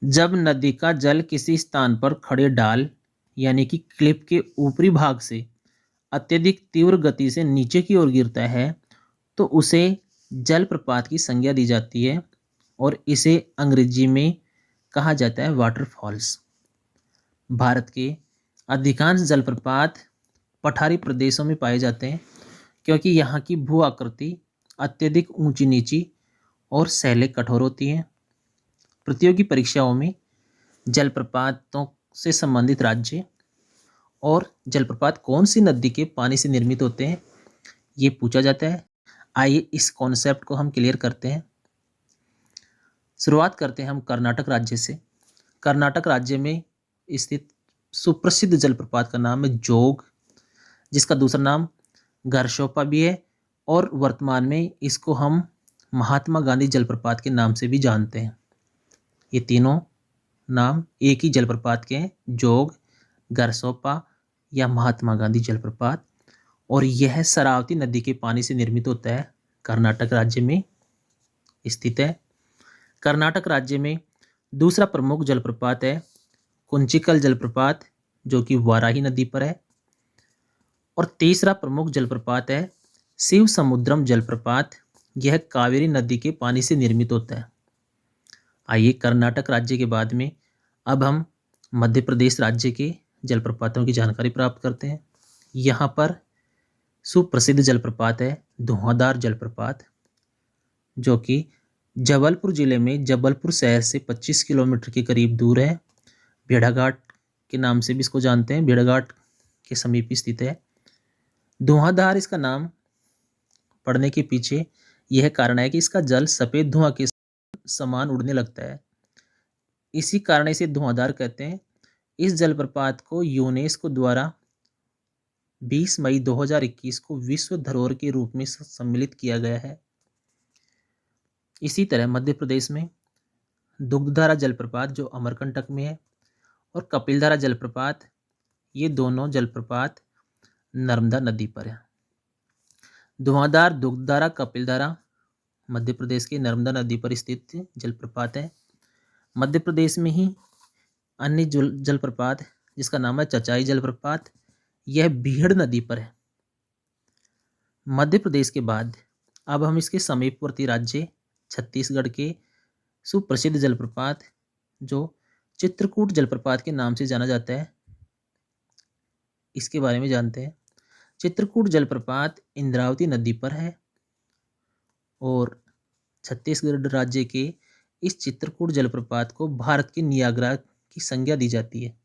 जब नदी का जल किसी स्थान पर खड़े ढाल यानी कि क्लिफ के ऊपरी भाग से अत्यधिक तीव्र गति से नीचे की ओर गिरता है तो उसे जलप्रपात की संज्ञा दी जाती है और इसे अंग्रेजी में कहा जाता है वाटरफॉल्स। भारत के अधिकांश जलप्रपात पठारी प्रदेशों में पाए जाते हैं क्योंकि यहाँ की भू आकृति अत्यधिक ऊंची नीची और सैलें कठोर होती हैं। प्रतियोगी परीक्षाओं में जलप्रपातों से संबंधित राज्य और जलप्रपात कौन सी नदी के पानी से निर्मित होते हैं ये पूछा जाता है। आइए इस कॉन्सेप्ट को हम क्लियर करते हैं। शुरुआत करते हैं हम कर्नाटक राज्य से। कर्नाटक राज्य में स्थित सुप्रसिद्ध जलप्रपात का नाम है जोग, जिसका दूसरा नाम घरशोपा भी है और वर्तमान में इसको हम महात्मा गांधी जलप्रपात के नाम से भी जानते हैं। ये तीनों नाम एक ही जलप्रपात के हैं, जोग, घरशोपा या महात्मा गांधी जलप्रपात, और यह शरावती नदी के पानी से निर्मित होता है। कर्नाटक राज्य में स्थित है। कर्नाटक राज्य में दूसरा प्रमुख जलप्रपात है कुंचिकल जलप्रपात, जो कि वाराही नदी पर है, और तीसरा प्रमुख जलप्रपात है शिव समुद्रम जलप्रपात। यह कावेरी नदी के पानी से निर्मित होता है। आइए कर्नाटक राज्य के बाद में अब हम मध्य प्रदेश राज्य के जलप्रपातों की जानकारी प्राप्त करते हैं। यहाँ पर सुप्रसिद्ध जलप्रपात है धुआंधार जलप्रपात, जो कि जबलपुर जिले में जबलपुर शहर से 25 किलोमीटर के करीब दूर है। भेड़ाघाट के नाम से भी इसको जानते हैं, भेड़ाघाट के समीप स्थित है। धुआंधार इसका नाम पड़ने के पीछे यह कारण है कि इसका जल सफ़ेद धुआं के समान उड़ने लगता है, इसी कारण इसे धुआंधार कहते हैं। इस जलप्रपात को यूनेस्को द्वारा 20 मई 2021 को विश्व धरोहर के रूप में सम्मिलित किया गया है। इसी तरह मध्य प्रदेश में दुग्धधारा जलप्रपात, जो अमरकंटक में है, और कपिलधारा जलप्रपात, ये दोनों जलप्रपात नर्मदा नदी पर है। धुआंधार, दुग्धधारा, कपिलधारा मध्य प्रदेश की नर्मदा नदी पर स्थित जलप्रपात है। मध्य प्रदेश में ही अन्य जलप्रपात जिसका नाम है चचाई जलप्रपात, यह बीहड़ नदी पर है। मध्य प्रदेश के बाद अब हम इसके समीपवर्ती राज्य छत्तीसगढ़ के सुप्रसिद्ध जलप्रपात, जो चित्रकूट जलप्रपात के नाम से जाना जाता है, इसके बारे में जानते हैं। चित्रकूट जलप्रपात इंद्रावती नदी पर है और छत्तीसगढ़ राज्य के इस चित्रकूट जलप्रपात को भारत के नियाग्रा की संज्ञा दी जाती है।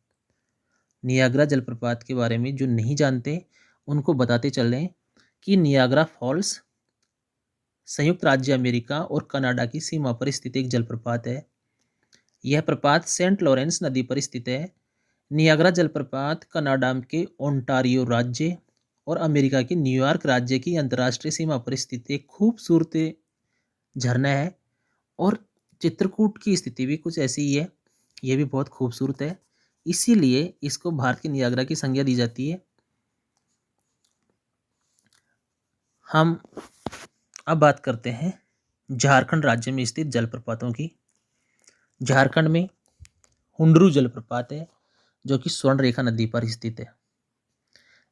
नियाग्रा जलप्रपात के बारे में जो नहीं जानते उनको बताते चल रहे हैं कि नियाग्रा फॉल्स संयुक्त राज्य अमेरिका और कनाडा की सीमा पर स्थित एक जलप्रपात है। यह प्रपात सेंट लॉरेंस नदी पर स्थित है। नियाग्रा जलप्रपात कनाडा के ओंटारियो राज्य और अमेरिका के न्यूयॉर्क राज्य की अंतर्राष्ट्रीय सीमा पर स्थित एक खूबसूरत झरना है, और चित्रकूट की स्थिति भी कुछ ऐसी ही है, यह भी बहुत खूबसूरत है, इसीलिए इसको भारत के नियाग्रा की संज्ञा दी जाती है। हम अब बात करते हैं झारखंड राज्य में स्थित जलप्रपातों की। झारखंड में हुंडरू जलप्रपात है, जो कि स्वर्ण रेखा नदी पर स्थित है।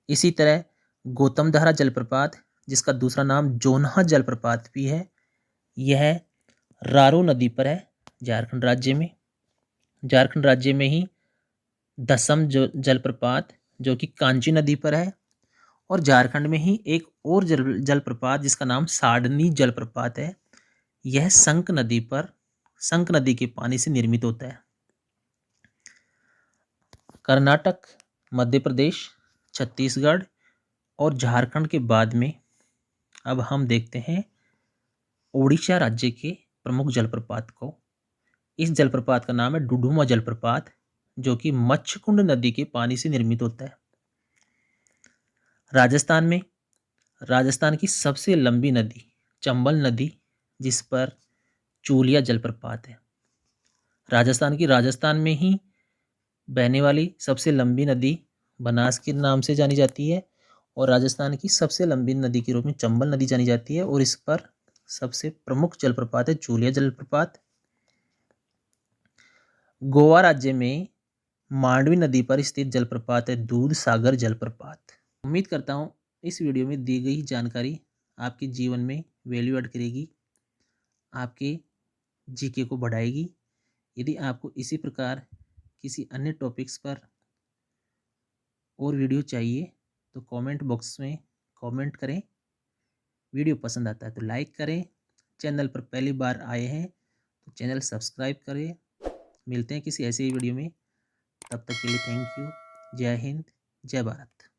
इसी तरह गौतमधारा जलप्रपात, जिसका दूसरा नाम जोन्हा जलप्रपात भी है, यह रारो नदी पर है झारखंड राज्य में। झारखंड राज्य में ही दसम जलप्रपात, जो कि कांची नदी पर है, और झारखंड में ही एक और जलप्रपात जिसका नाम साडनी जलप्रपात है, यह संक नदी के पानी से निर्मित होता है। कर्नाटक, मध्य प्रदेश, छत्तीसगढ़ और झारखंड के बाद में अब हम देखते हैं ओडिशा राज्य के प्रमुख जलप्रपात को। इस जलप्रपात का नाम है डुडुमा जलप्रपात, जो कि मच्छकुंड नदी के पानी से निर्मित होता है। राजस्थान में राजस्थान की सबसे लंबी नदी चंबल नदी, जिस पर चूलिया जलप्रपात है। राजस्थान में ही बहने वाली सबसे लंबी नदी बनास के नाम से जानी जाती है, और राजस्थान की सबसे लंबी नदी के रूप में चंबल नदी जानी जाती है, और इस पर सबसे प्रमुख जलप्रपात है चूलिया जलप्रपात। गोवा राज्य में मांडवी नदी पर स्थित जलप्रपात है दूध सागर जलप्रपात। उम्मीद करता हूँ इस वीडियो में दी गई जानकारी आपके जीवन में वैल्यू ऐड करेगी, आपके जीके को बढ़ाएगी। यदि आपको इसी प्रकार किसी अन्य टॉपिक्स पर और वीडियो चाहिए तो कमेंट बॉक्स में कमेंट करें। वीडियो पसंद आता है तो लाइक करें। चैनल पर पहली बार आए हैं तो चैनल सब्सक्राइब करें। मिलते हैं किसी ऐसे ही वीडियो में, तब तक के लिए थैंक यू। जय हिंद, जय भारत।